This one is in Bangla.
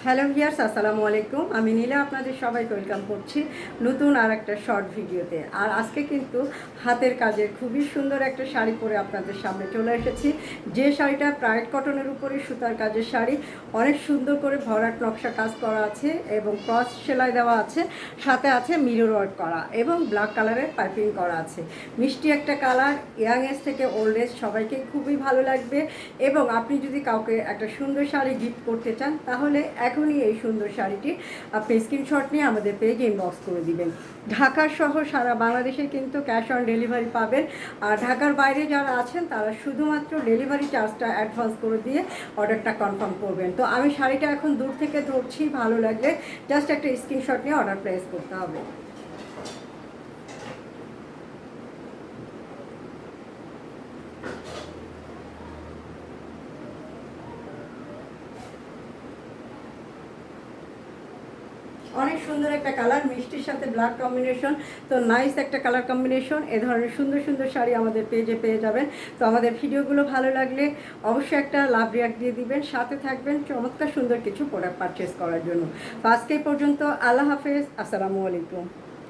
হ্যালো ভিউয়ার্স, আসসালামু আলাইকুম। আমি নীলা আপনাদের সবাইকে ওয়েলকাম করছি নতুন আর একটা শর্ট ভিডিওতে। আর আজকে কিন্তু হাতের কাজের খুবই সুন্দর একটা শাড়ি পরে আপনাদের সামনে চলে এসেছি। যে শাড়িটা প্রাইড কটনের উপরে সুতার কাজের শাড়ি, অনেক সুন্দর করে ভরাট নকশা কাজ করা আছে এবং ক্রস সেলাই দেওয়া আছে, সাথে আছে মিরর ওয়ার্ক করা এবং ব্ল্যাক কালারের পাইপিং করা আছে। মিষ্টি একটা কালার, ইয়াং এজ থেকে ওল্ড এজ সবাইকে খুবই ভালো লাগবে। এবং আপনি যদি কাউকে একটা সুন্দর শাড়ি গিফট করতে চান তাহলে এখনই এই সুন্দর শাড়িটি আপনি স্ক্রিনশট নিয়ে আমাদের পেজে ইনবক্স করে দিবেন। ঢাকার সহ সারা বাংলাদেশে কিন্তু ক্যাশ অন ডেলিভারি পাবেন। আর ঢাকার বাইরে যারা আছেন তারা শুধুমাত্র ডেলিভারি চার্জটা অ্যাডভান্স করে দিয়ে অর্ডারটা কনফার্ম করবেন। তো আমি শাড়িটা এখন দূর থেকে ধরছি, ভালো লাগলে জাস্ট একটা স্ক্রিনশট নিয়ে অর্ডার প্লেস করতে হবে। অনেক সুন্দর একটা কালার, মিষ্টির সাথে ব্ল্যাক কম্বিনেশন, তো নাইস একটা কালার কম্বিনেশন। এ ধরনের সুন্দর সুন্দর শাড়ি আমাদের পেজে পেয়ে যাবেন। তো আমাদের ভিডিওগুলো ভালো লাগলে অবশ্যই একটা লাভ রিয়াক্ট দিয়ে দিবেন, সাথে থাকবেন চমৎকার সুন্দর কিছু প্রোডাক্ট পারচেস করার জন্য। তো আজকে পর্যন্ত, আল্লাহ হাফেজ, আসসালামু আলাইকুম।